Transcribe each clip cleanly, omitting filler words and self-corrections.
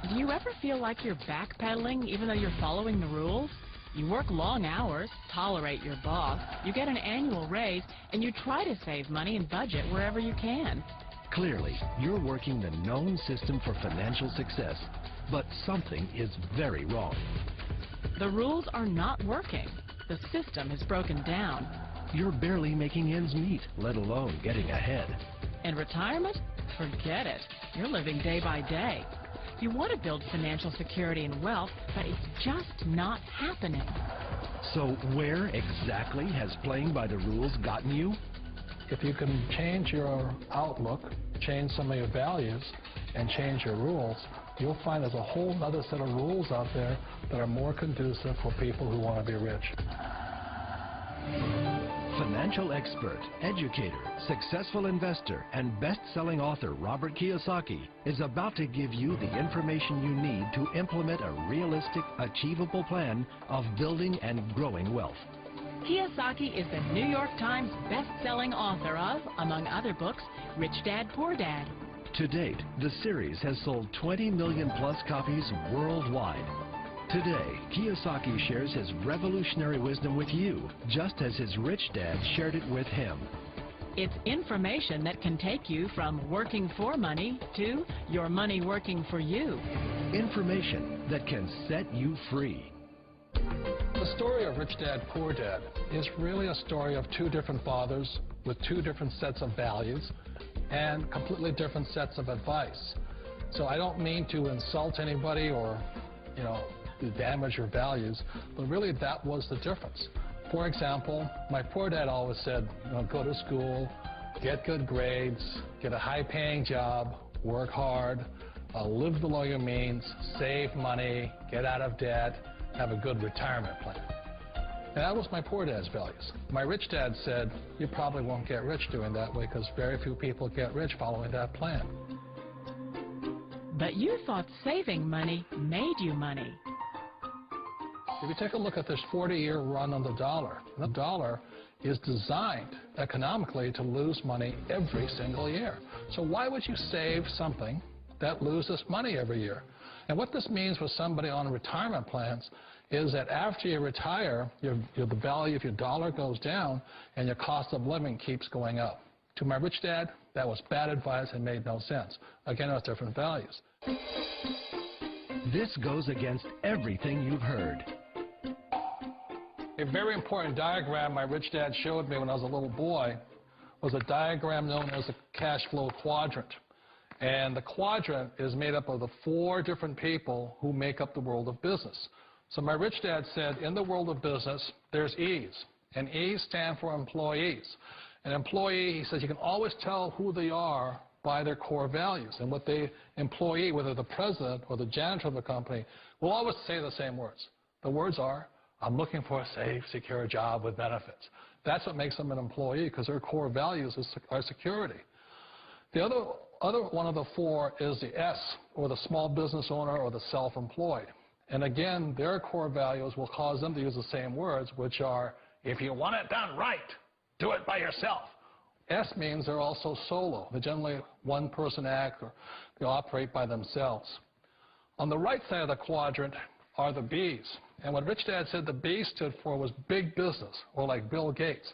Do you ever feel like you're backpedaling even though you're following the rules? You work long hours, tolerate your boss, you get an annual raise, and you try to save money and budget wherever you can. Clearly, you're working the known system for financial success, but something is very wrong. The rules are not working. The system is broken down. You're barely making ends meet, let alone getting ahead. And retirement? Forget it. You're living day by day. You want to build financial security and wealth, but it's just not happening. So where exactly has playing by the rules gotten you? If you can change your outlook, change some of your values, and change your rules, you'll find there's a whole other set of rules out there that are more conducive for people who want to be rich. Financial expert, educator, successful investor, and best-selling author Robert Kiyosaki is about to give you the information you need to implement a realistic, achievable plan of building and growing wealth. Kiyosaki is the New York Times best-selling author of, among other books, Rich Dad, Poor Dad. To date, the series has sold 20 million plus copies worldwide. Today, Kiyosaki shares his revolutionary wisdom with you, just as his rich dad shared it with him. It's information that can take you from working for money to your money working for you. Information that can set you free. The story of Rich Dad, Poor Dad is really a story of two different fathers with two different sets of values and completely different sets of advice. So I don't mean to insult anybody or, to damage your values, but really that was the difference. For example, my poor dad always said, go to school, get good grades, get a high-paying job, work hard, live below your means, save money, get out of debt, have a good retirement plan. And that was my poor dad's values. My rich dad said, you probably won't get rich doing that way because very few people get rich following that plan. But you thought saving money made you money. If you take a look at this 40-year run on the dollar is designed economically to lose money every single year. So why would you save something that loses money every year? And what this means for somebody on retirement plans is that after you retire, the value of your dollar goes down and your cost of living keeps going up. To my rich dad, that was bad advice and made no sense. Again, it was different values. This goes against everything you've heard. A very important diagram my rich dad showed me when I was a little boy was a diagram known as the cash flow quadrant. And the quadrant is made up of the 4 different people who make up the world of business. So my rich dad said, in the world of business, there's E's. And E's stand for employees. An employee, he says, you can always tell who they are by their core values. And what the employee, whether the president or the janitor of the company, will always say the same words. The words are, I'm looking for a safe, secure job with benefits. That's what makes them an employee, because their core values are security. The other one of the 4 is the S, or the small business owner or the self-employed. And again, their core values will cause them to use the same words, which are, if you want it done right, do it by yourself. S means they're also solo. They're generally one-person act, or they operate by themselves. On the right side of the quadrant are the B's. And what Rich Dad said the B stood for was big business, or like Bill Gates.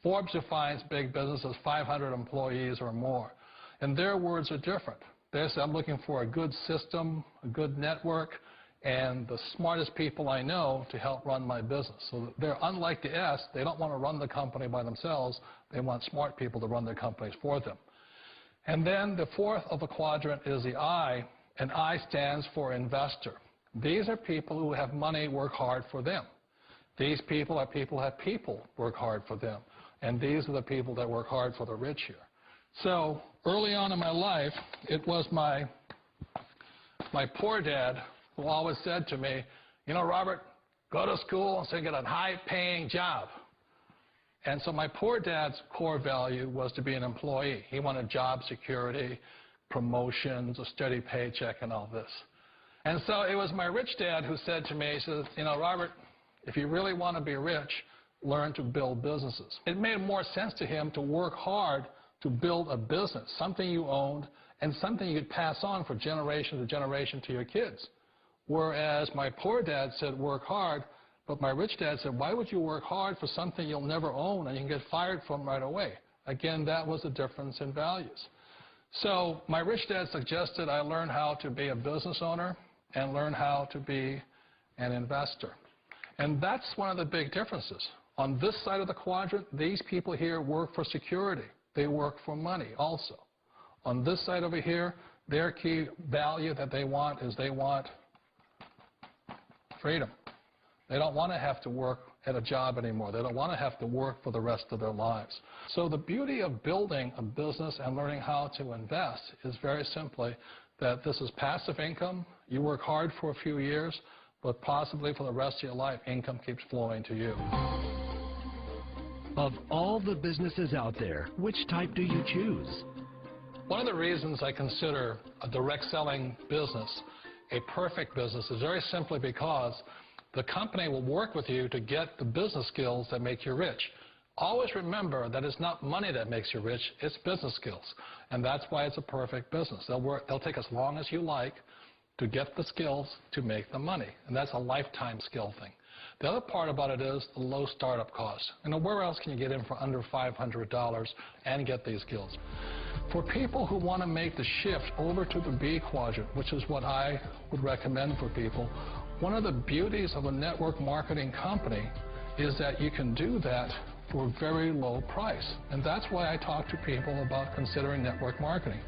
Forbes defines big business as 500 employees or more. And their words are different. They say, I'm looking for a good system, a good network, and the smartest people I know to help run my business. So they're unlike the S. They don't want to run the company by themselves. They want smart people to run their companies for them. And then the 4th of the quadrant is the I, and I stands for investor. These are people who have money work hard for them. These people are people who have people work hard for them. And these are the people that work hard for the rich here. So early on in my life, it was my poor dad who always said to me, Robert, go to school and get a high-paying job. And so my poor dad's core value was to be an employee. He wanted job security, promotions, a steady paycheck, and all this. And so it was my rich dad who said to me, he says, Robert, if you really want to be rich, learn to build businesses. It made more sense to him to work hard to build a business, something you owned and something you could pass on for generation to generation to your kids. Whereas my poor dad said work hard, but my rich dad said, why would you work hard for something you'll never own and you can get fired from right away? Again, that was a difference in values. So my rich dad suggested I learn how to be a business owner and learn how to be an investor. And that's one of the big differences. On this side of the quadrant, these people here work for security. They work for money also. On this side over here, their key value that they want is they want freedom. They don't want to have to work at a job anymore. They don't want to have to work for the rest of their lives. So the beauty of building a business and learning how to invest is very simply that this is passive income. You work hard for a few years, but possibly for the rest of your life, income keeps flowing to you. Of all the businesses out there, which type do you choose? One of the reasons I consider a direct selling business a perfect business is very simply because the company will work with you to get the business skills that make you rich. Always remember that it's not money that makes you rich, it's business skills. And that's why it's a perfect business. They'll take as long as you like to get the skills to make the money. And that's a lifetime skill thing. The other part about it is the low startup cost. You know, where else can you get in for under $500 and get these skills? For people who want to make the shift over to the B quadrant, which is what I would recommend for people, one of the beauties of a network marketing company is that you can do that for a very low price. And that's why I talk to people about considering network marketing.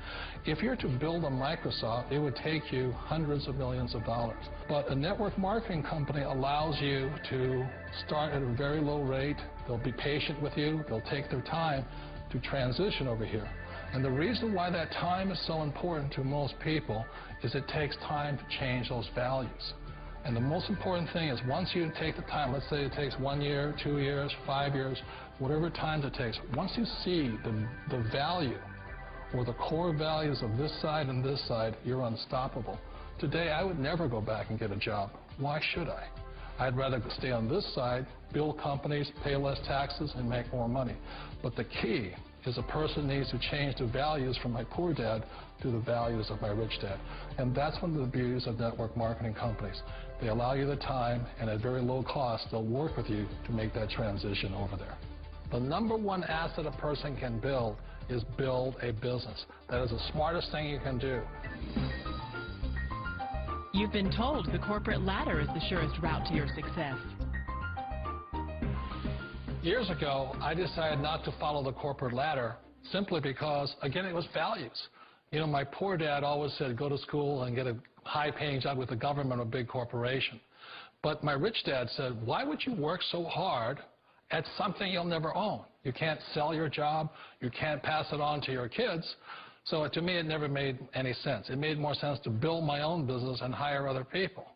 If you're to build a Microsoft, it would take you hundreds of millions of dollars. But a network marketing company allows you to start at a very low rate. They'll be patient with you. They'll take their time to transition over here. And the reason why that time is so important to most people is it takes time to change those values. And the most important thing is once you take the time, let's say it takes 1 year, 2 years, 5 years, whatever time it takes, once you see the value or the core values of this side and this side, you're unstoppable. Today, I would never go back and get a job. Why should I? I'd rather stay on this side, build companies, pay less taxes, and make more money. But the key is a person needs to change the values from my poor dad to the values of my rich dad. And that's one of the beauties of network marketing companies. They allow you the time, and at very low cost, they'll work with you to make that transition over there. The number one asset a person can build is build a business. That is the smartest thing you can do. You've been told the corporate ladder is the surest route to your success. Years ago, I decided not to follow the corporate ladder simply because, again, it was values. You know, my poor dad always said, go to school and get a high-paying job with the government or a big corporation. But my rich dad said, why would you work so hard at something you'll never own? You can't sell your job. You can't pass it on to your kids. So to me, it never made any sense. It made more sense to build my own business and hire other people.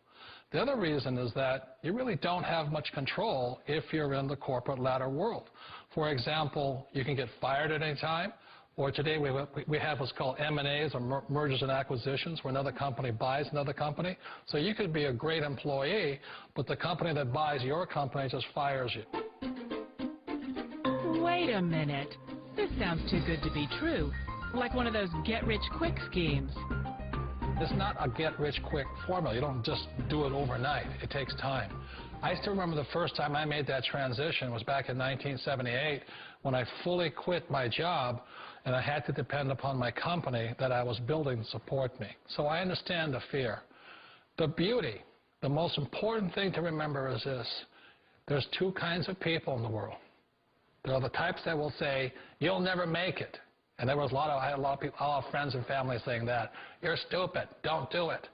The other reason is that you really don't have much control if you're in the corporate ladder world. For example, you can get fired at any time, or today we have what's called M&As, or mergers and acquisitions, where another company buys another company. So you could be a great employee, but the company that buys your company just fires you. Wait a minute. This sounds too good to be true. Like one of those get-rich-quick schemes. It's not a get-rich-quick formula. You don't just do it overnight. It takes time. I still remember the first time I made that transition was back in 1978 when I fully quit my job and I had to depend upon my company that I was building to support me. So I understand the fear. The beauty, the most important thing to remember is this. There's two kinds of people in the world. There are the types that will say, you'll never make it. And I had a lot of people, a lot of friends and family saying that. You're stupid. Don't do it.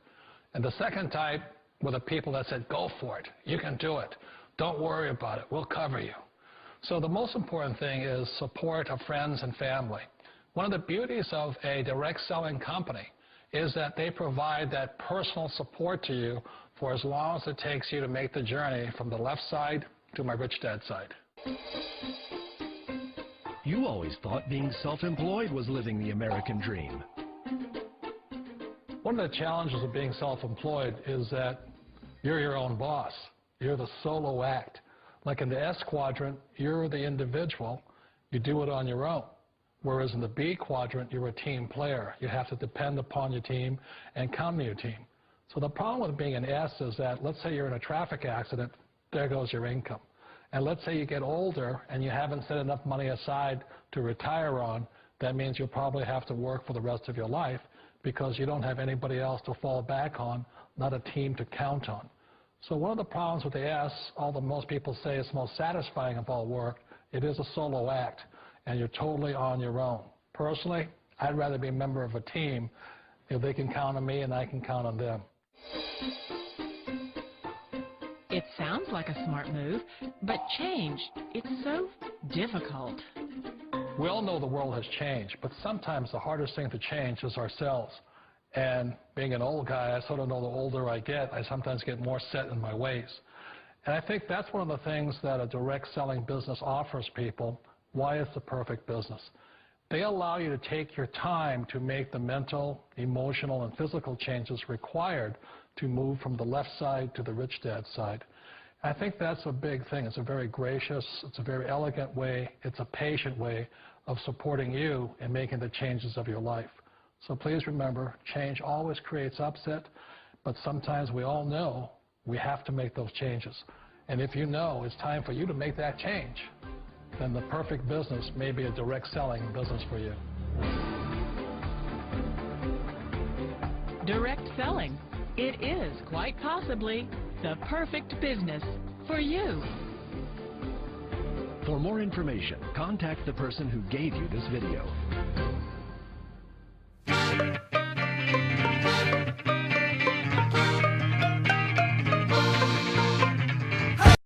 And the second type were the people that said, go for it. You can do it. Don't worry about it. We'll cover you. So the most important thing is support of friends and family. One of the beauties of a direct selling company is that they provide that personal support to you for as long as it takes you to make the journey from the left side to my rich dad's side. You always thought being self-employed was living the American dream. One of the challenges of being self-employed is that you're your own boss. You're the solo act. Like in the S quadrant, you're the individual. You do it on your own. Whereas in the B quadrant, you're a team player. You have to depend upon your team and count on your team. So the problem with being an S is that, let's say you're in a traffic accident, there goes your income. And let's say you get older and you haven't set enough money aside to retire on, that means you'll probably have to work for the rest of your life because you don't have anybody else to fall back on, not a team to count on. So one of the problems with the S, although most people say it's most satisfying of all work, it is a solo act, and you're totally on your own. Personally, I'd rather be a member of a team if they can count on me and I can count on them. It sounds like a smart move, but change, it's so difficult. We all know the world has changed, but sometimes the hardest thing to change is ourselves. And being an old guy, I sort of know the older I get, I sometimes get more set in my ways. And I think that's one of the things that a direct selling business offers people, why it's the perfect business. They allow you to take your time to make the mental, emotional, and physical changes required to move from the left side to the rich dad side. I think that's a big thing. It's a very gracious, it's a very elegant way, it's a patient way of supporting you in making the changes of your life. So please remember, change always creates upset, but sometimes we all know we have to make those changes. And if you know it's time for you to make that change, then the perfect business may be a direct selling business for you. Direct selling. It is quite possibly the perfect business for you. For more information, contact the person who gave you this video.